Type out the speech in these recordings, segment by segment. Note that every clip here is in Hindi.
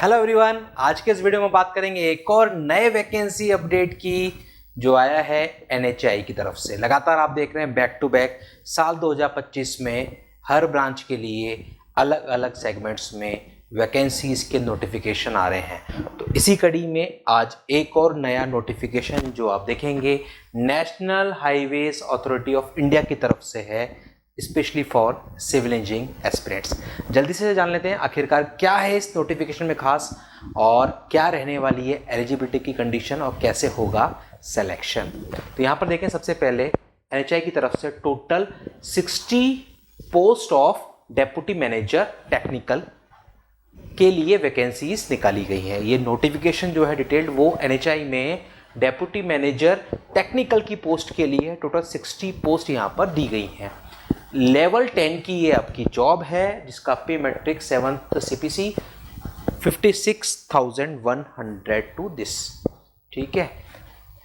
हेलो एवरीवन, आज के इस वीडियो में बात करेंगे एक और नए वैकेंसी अपडेट की जो आया है एनएचआई की तरफ से। लगातार आप देख रहे हैं बैक टू बैक साल 2025 में हर ब्रांच के लिए अलग अलग सेगमेंट्स में वैकेंसीज के नोटिफिकेशन आ रहे हैं। तो इसी कड़ी में आज एक और नया नोटिफिकेशन जो आप देखेंगे national highways authority of India की तरफ से है, specially for civil engineering aspirants. जल्दी से जान लेते हैं आखिरकार क्या है इस नोटिफिकेशन में खास और क्या रहने वाली है एलिजिबिलिटी की कंडीशन और कैसे होगा सिलेक्शन। तो यहाँ पर देखें, सबसे पहले एनएचआई की तरफ से total 60 post of deputy manager technical के लिए वैकेंसीज निकाली गई है। ये नोटिफिकेशन जो है डिटेल्ड वो एनएचआई में डेप्यूटी मैनेजर टेक्निकल की पोस्ट के लिए टोटल 60 पोस्ट यहाँ पर दी गई हैं। लेवल 10 की ये आपकी जॉब है जिसका पे matric 7th CPC 56,100 to this. ठीक है,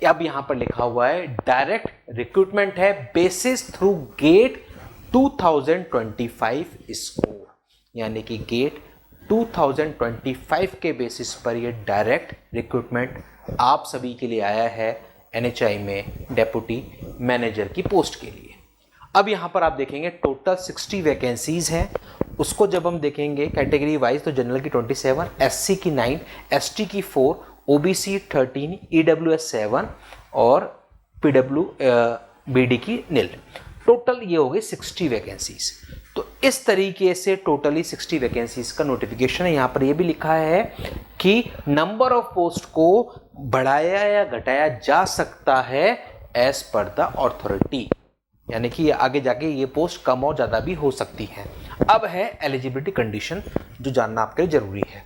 अब यहाँ पर लिखा हुआ है डायरेक्ट रिक्रूटमेंट है बेसिस थ्रू गेट 2025 स्कोर, यानी कि गेट 2025 के बेसिस पर ये डायरेक्ट रिक्रूटमेंट आप सभी के लिए आया है एनएचआई में डेप्यूटी मैनेजर की पोस्ट के लिए। अब यहाँ पर आप देखेंगे टोटल 60 वैकेंसीज हैं। उसको जब हम देखेंगे कैटेगरी वाइज तो जनरल की 27, एससी की 9, एसटी की 4, ओबीसी 13, ईडब्ल्यूएस 7 और पीडब्ल्यूबीडी की निल। टोटल ये हो गई 60 वैकेंसीज। तो इस तरीके से टोटली 60 वैकेंसीज का नोटिफिकेशन है। यहाँ पर ये भी लिखा है कि नंबर ऑफ पोस्ट को बढ़ाया या घटाया जा सकता है एज पर द अथॉरिटी, यानी कि आगे जाके ये पोस्ट कम और ज़्यादा भी हो सकती है। अब है एलिजिबिलिटी कंडीशन जो जानना आपके लिए जरूरी है।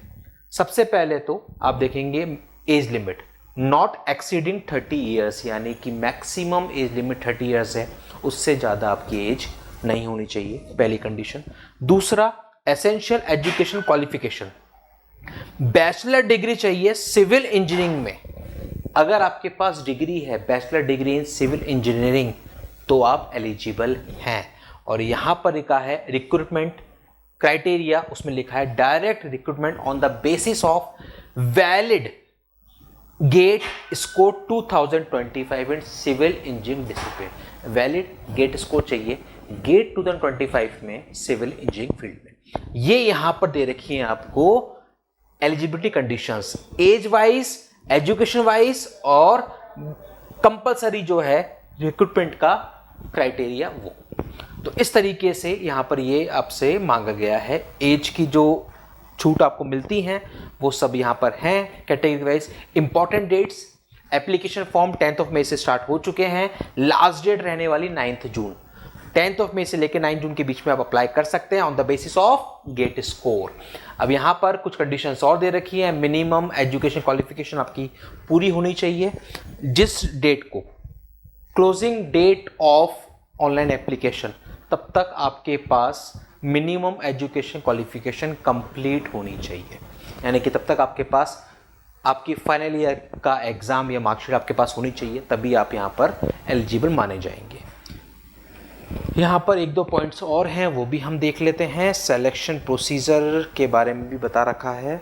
सबसे पहले तो आप देखेंगे age limit not exceeding 30 years, यानी कि मैक्सिमम एज लिमिट 30 ईयर्स है, उससे ज़्यादा आपकी एज नहीं होनी चाहिए, पहली कंडीशन। दूसरा, essential education qualification, bachelor degree चाहिए सिविल इंजीनियरिंग में। अगर आपके पास डिग्री है bachelor degree in civil engineering तो आप एलिजिबल हैं। और यहां पर लिखा है रिक्रूटमेंट क्राइटेरिया, उसमें लिखा है direct recruitment on the basis of valid GATE score 2025 in civil engineering discipline. Valid GATE score चाहिए गेट 2025 में सिविल इंजीनियरिंग फील्ड में। ये यहां पर दे रखी है आपको eligibility conditions, age wise, education wise और कंपलसरी जो है रिक्रूटमेंट का क्राइटेरिया वो। तो इस तरीके से यहां पर ये आपसे मांगा गया है। एज की जो छूट आपको मिलती हैं वो सब यहां पर हैं category wise. Important dates, application form 10 मई से स्टार्ट हो चुके हैं, लास्ट डेट रहने वाली 9 जून। 10 मई से लेकर 9 जून के बीच में आप अप्लाई कर सकते हैं on the basis of GATE score. अब यहाँ पर कुछ कंडीशंस और दे रखी है। मिनिमम एजुकेशन क्वालिफिकेशन आपकी पूरी होनी चाहिए। जिस डेट को closing date of online application तब तक आपके पास मिनिमम एजुकेशन क्वालिफिकेशन कंप्लीट होनी चाहिए, यानी कि तब तक आपके पास आपकी फाइनल ईयर का एग्जाम या मार्कशीट आपके पास होनी चाहिए, तभी आप यहाँ पर एलिजिबल माने जाएंगे। यहाँ पर एक दो पॉइंट्स और हैं वो भी हम देख लेते हैं। सिलेक्शन प्रोसीजर के बारे में भी बता रखा है।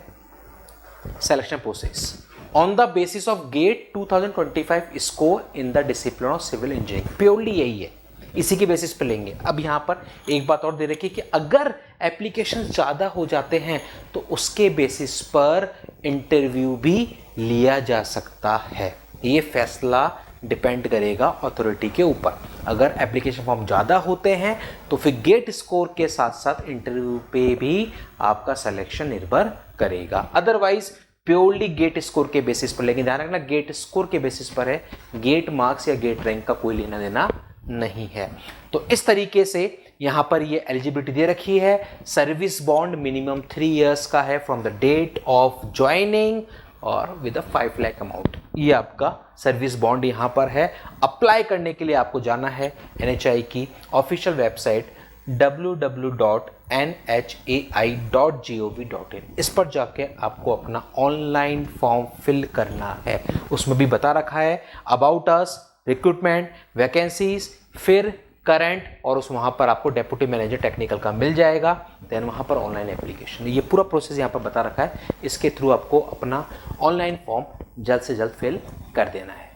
Selection process on the basis of GATE 2025 score in the discipline of civil engineering, purely यही है, इसी के बेसिस पे लेंगे। अब यहाँ पर एक बात और दे रखी है कि अगर एप्लीकेशन ज़्यादा हो जाते हैं तो उसके बेसिस पर इंटरव्यू भी लिया जा सकता है। ये फैसला डिपेंड करेगा अथॉरिटी के ऊपर। अगर एप्लीकेशन फॉर्म ज़्यादा होते हैं तो फिर गेट स्कोर के साथ साथ इंटरव्यू पे भी आपका सिलेक्शन निर्भर करेगा। अदरवाइज प्योरली गेट स्कोर के बेसिस पर, लेकिन ध्यान रखना गेट स्कोर के बेसिस पर है, गेट मार्क्स या गेट रैंक का कोई लेना देना नहीं है। तो इस तरीके से यहां पर ये एलिजिबिलिटी दे रखी है। सर्विस बॉन्ड मिनिमम 3 इयर्स का है from the date of joining और विद अ 5 लाख अमाउंट। ये आपका सर्विस बॉन्ड यहां पर है। अप्लाई करने के लिए आपको जाना है एनएचआई की ऑफिशियल वेबसाइट www.nhai.gov.in। इस पर जाके आपको अपना ऑनलाइन फॉर्म फिल करना है। उसमें भी बता रखा है अबाउट अस, रिक्रूटमेंट, वैकेंसीज, फिर करंट और उस वहाँ पर आपको डेप्यूटी मैनेजर टेक्निकल का मिल जाएगा। देन वहाँ पर ऑनलाइन एप्लीकेशन, ये पूरा प्रोसेस यहाँ पर बता रखा है। इसके थ्रू आपको अपना ऑनलाइन फॉर्म जल्द से जल्द फिल कर देना है।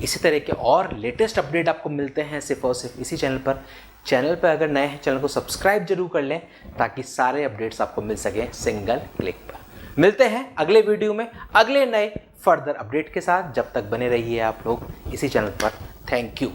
इसी तरह के और लेटेस्ट अपडेट आपको मिलते हैं सिर्फ और सिर्फ इसी चैनल पर। चैनल पर अगर नए हैं, चैनल को सब्सक्राइब जरूर कर लें ताकि सारे अपडेट्स आपको मिल सकें सिंगल क्लिक पर। मिलते हैं अगले वीडियो में अगले नए फर्दर अपडेट के साथ। जब तक बने रहिए आप लोग इसी चैनल पर। Thank you.